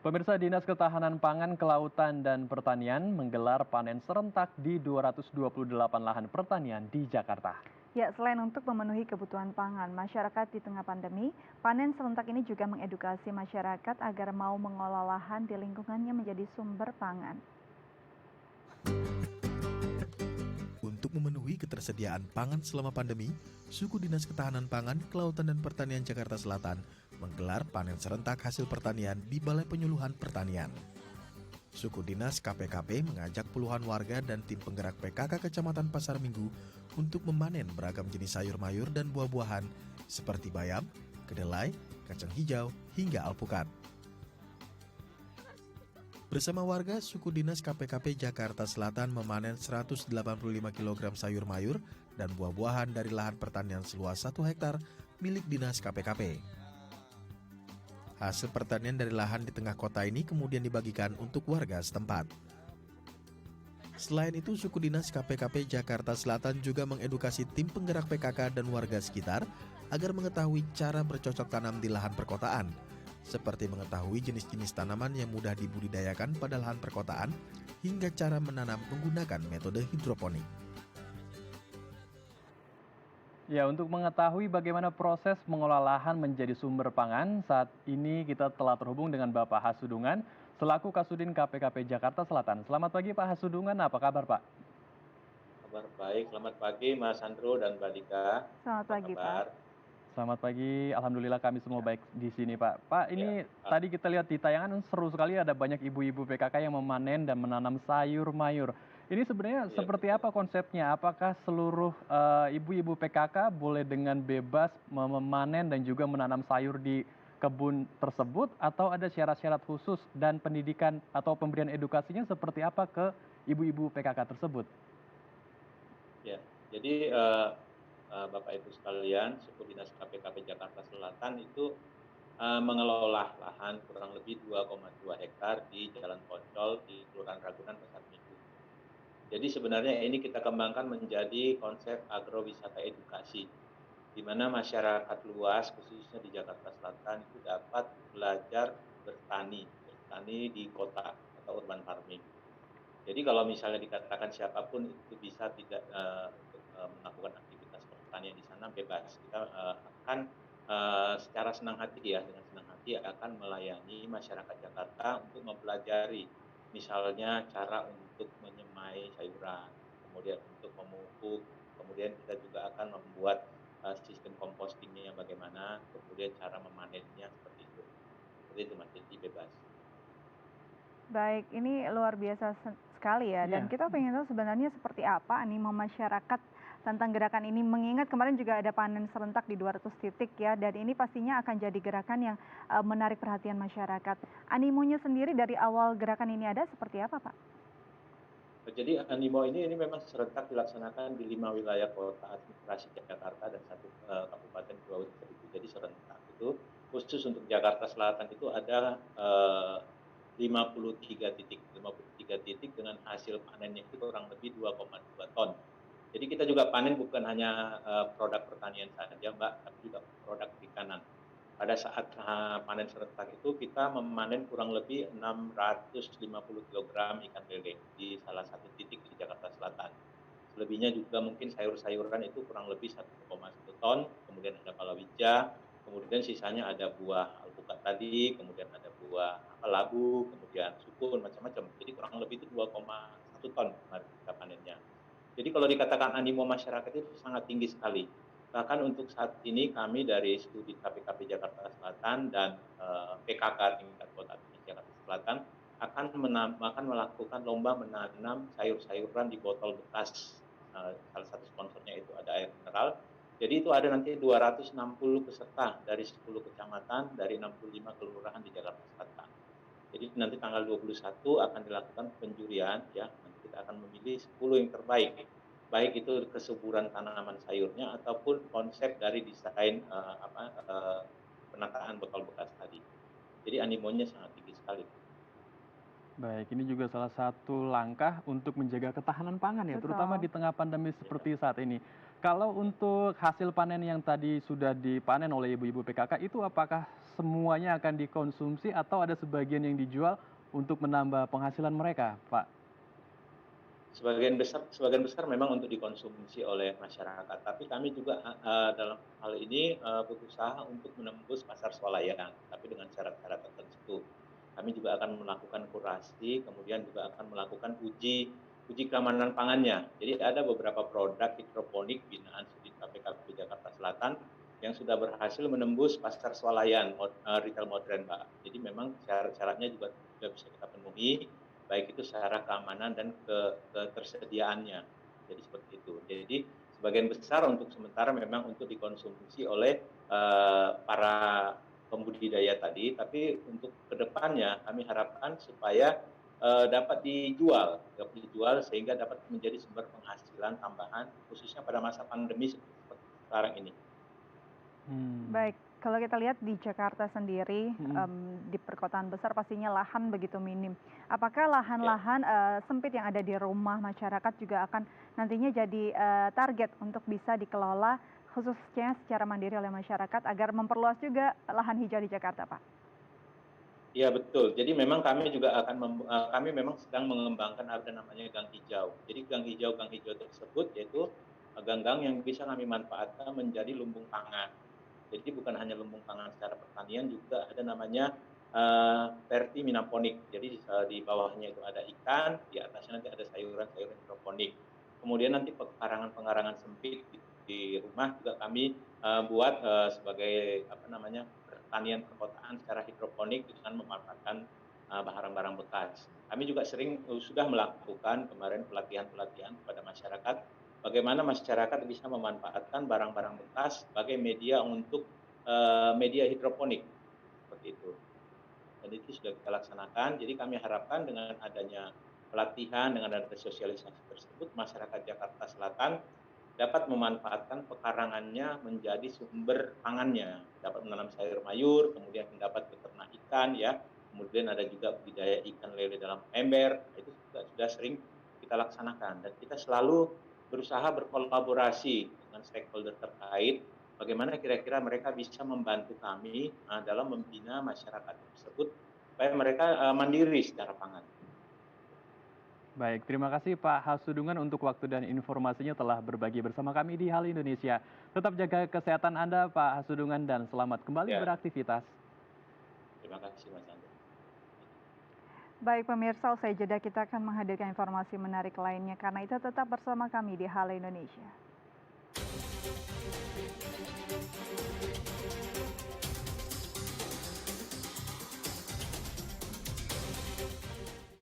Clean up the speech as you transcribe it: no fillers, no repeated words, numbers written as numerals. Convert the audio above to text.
Pemirsa Dinas Ketahanan Pangan, Kelautan, dan Pertanian menggelar panen serentak di 228 lahan pertanian di Jakarta. Ya, selain untuk memenuhi kebutuhan pangan masyarakat di tengah pandemi, panen serentak ini juga mengedukasi masyarakat agar mau mengolah lahan di lingkungannya menjadi sumber pangan. Untuk memenuhi ketersediaan pangan selama pandemi, Suku Dinas Ketahanan Pangan, Kelautan dan Pertanian Jakarta Selatan menggelar panen serentak hasil pertanian di Balai Penyuluhan Pertanian. Suku Dinas KPKP mengajak puluhan warga dan tim penggerak PKK Kecamatan Pasar Minggu untuk memanen beragam jenis sayur mayur dan buah-buahan seperti bayam, kedelai, kacang hijau, hingga alpukat. Bersama warga, Suku Dinas KPKP Jakarta Selatan memanen 185 kg sayur mayur dan buah-buahan dari lahan pertanian seluas 1 hektar milik Dinas KPKP. Hasil pertanian dari lahan di tengah kota ini kemudian dibagikan untuk warga setempat. Selain itu, Suku Dinas KPKP Jakarta Selatan juga mengedukasi tim penggerak PKK dan warga sekitar agar mengetahui cara bercocok tanam di lahan perkotaan, seperti mengetahui jenis-jenis tanaman yang mudah dibudidayakan pada lahan perkotaan hingga cara menanam menggunakan metode hidroponik. Ya, untuk mengetahui bagaimana proses mengolah lahan menjadi sumber pangan, saat ini kita telah terhubung dengan Bapak Hasudungan, selaku Kasudin KPKP Jakarta Selatan. Selamat pagi Pak Hasudungan, apa kabar Pak? Kabar baik, selamat pagi Mas Andro dan Mbak Dika. Selamat Apa pagi, Pak. kabar? Selamat pagi, Alhamdulillah kami semua baik di sini Pak. Pak, Ya, ini tadi kita lihat di tayangan seru sekali, ada banyak ibu-ibu PKK yang memanen dan menanam sayur mayur. Ini sebenarnya iya seperti betul. apa konsepnya? Apakah seluruh ibu-ibu PKK boleh dengan bebas memanen dan juga menanam sayur di kebun tersebut, atau ada syarat-syarat khusus dan pendidikan atau pemberian edukasinya seperti apa ke ibu-ibu PKK tersebut? Ya, jadi Bapak Ibu sekalian, Suku Dinas KPKP Jakarta Selatan itu mengelola lahan kurang lebih 2,2 hektar di Jalan Poncol di Kelurahan Ragunan Pasar Minggu. Jadi sebenarnya ini kita kembangkan menjadi konsep agrowisata edukasi, di mana masyarakat luas khususnya di Jakarta Selatan itu dapat belajar bertani di kota atau urban farming. Jadi kalau misalnya dikatakan siapapun itu bisa tidak untuk melakukan aktivitas pertanian di sana bebas. Kita akan secara senang hati ya, dengan senang hati akan melayani masyarakat Jakarta untuk mempelajari misalnya cara untuk menyemai sayuran, kemudian untuk memupuk, kemudian kita juga akan membuat sistem compostingnya bagaimana, kemudian cara memanennya seperti itu. Seperti itu Mas, jadi bebas. Baik, ini luar biasa sekali ya. Dan Iya. kita pengen tahu sebenarnya seperti apa animo masyarakat tentang gerakan ini. Mengingat kemarin juga ada panen serentak di 200 titik ya. Dan ini pastinya akan jadi gerakan yang menarik perhatian masyarakat. Animonya sendiri dari awal gerakan ini ada seperti apa, Pak? Jadi animo ini memang serentak dilaksanakan di 5 wilayah kota administrasi Jakarta dan 1 kabupaten Pulau Seribu. Jadi serentak itu khusus untuk Jakarta Selatan itu ada 53 titik dengan hasil panennya itu kurang lebih 2,2 ton. Jadi kita juga panen bukan hanya produk pertanian saja Mbak, tapi juga produk perikanan. Pada saat panen serentak itu kita memanen kurang lebih 650 kilogram ikan lele di salah satu titik di Jakarta Selatan. Selebihnya juga mungkin sayur-sayuran itu kurang lebih 1,1 ton, kemudian ada palawija, kemudian sisanya ada buah alpukat tadi, kemudian ada buah labu, kemudian sukun, macam-macam. Jadi kurang lebih itu 2,1 ton kemarin kita panennya. Jadi kalau dikatakan animo masyarakat itu sangat tinggi sekali. Bahkan untuk saat ini kami dari studi KPKP Jakarta Selatan dan PKK tingkat kota Jakarta Selatan akan melakukan lomba menanam sayur-sayuran di botol bekas. Salah satu sponsornya itu ada air mineral. Jadi itu ada nanti 260 peserta dari 10 kecamatan dari 65 kelurahan di Jakarta Selatan. Jadi nanti tanggal 21 akan dilakukan penjurian ya. Nanti kita akan memilih 10 yang terbaik. Baik itu kesuburan tanaman sayurnya ataupun konsep dari desain penataan bekal bekas tadi. Jadi animonya sangat tinggi sekali. Baik, ini juga salah satu langkah untuk menjaga ketahanan pangan ya, terutama Betul. di tengah pandemi Ya. seperti saat ini. Kalau untuk hasil panen yang tadi sudah dipanen oleh ibu-ibu PKK itu apakah semuanya akan dikonsumsi atau ada sebagian yang dijual untuk menambah penghasilan mereka, Pak? Sebagian besar memang untuk dikonsumsi oleh masyarakat, tapi kami juga dalam hal ini berusaha untuk menembus pasar swalayan, tapi dengan syarat-syarat tertentu. Kami juga akan melakukan kurasi, kemudian juga akan melakukan uji uji keamanan pangannya. Jadi ada beberapa produk hidroponik binaan Sudin KPKP Jakarta Selatan yang sudah berhasil menembus pasar swalayan retail modern, Mbak. Jadi memang syarat-syaratnya juga sudah bisa kita penuhi, baik itu secara keamanan dan ketersediaannya. Jadi seperti itu. Jadi sebagian besar untuk sementara memang untuk dikonsumsi oleh para pembudidaya tadi, tapi untuk kedepannya kami harapkan supaya dapat dijual sehingga dapat menjadi sumber penghasilan tambahan khususnya pada masa pandemi seperti sekarang ini. Baik, kalau kita lihat di Jakarta sendiri, Mhm. di perkotaan besar pastinya lahan begitu minim. Apakah Ya. lahan-lahan sempit yang ada di rumah masyarakat juga akan nantinya jadi target untuk bisa dikelola khususnya secara mandiri oleh masyarakat agar memperluas juga lahan hijau di Jakarta, Pak? Iya betul. Jadi memang kami juga kami memang sedang mengembangkan ada namanya gang hijau. Jadi gang hijau tersebut yaitu gang-gang yang bisa kami manfaatkan menjadi lumbung pangan. Jadi bukan hanya lumbung pangan secara pertanian, juga ada namanya verti minaponik. Jadi di bawahnya itu ada ikan, di atasnya nanti ada sayuran-sayuran hidroponik. Kemudian nanti pekarangan-pekarangan sempit di rumah juga kami buat sebagai apa namanya pertanian perkotaan secara hidroponik dengan memanfaatkan barang-barang bekas. Kami juga sudah melakukan kemarin pelatihan-pelatihan kepada masyarakat bagaimana masyarakat bisa memanfaatkan barang-barang bekas sebagai media untuk media hidroponik seperti itu. Dan itu sudah kita laksanakan. Jadi kami harapkan dengan adanya pelatihan, dengan adanya sosialisasi tersebut, masyarakat Jakarta Selatan dapat memanfaatkan pekarangannya menjadi sumber pangannya, dapat menanam sayur mayur, kemudian dapat beternak ikan ya, kemudian ada juga budidaya ikan lele dalam ember, itu juga sudah sering kita laksanakan dan kita selalu berusaha berkolaborasi dengan stakeholder terkait bagaimana kira-kira mereka bisa membantu kami dalam membina masyarakat tersebut supaya mereka mandiri secara pangan. Baik, terima kasih Pak Hasudungan untuk waktu dan informasinya telah berbagi bersama kami di Hal Indonesia. Tetap jaga kesehatan Anda Pak Hasudungan dan selamat kembali Ya, beraktivitas. terima kasih Mas Andri. Baik pemirsa, usai jeda kita akan menghadirkan informasi menarik lainnya. Karena itu tetap bersama kami di Halo Indonesia.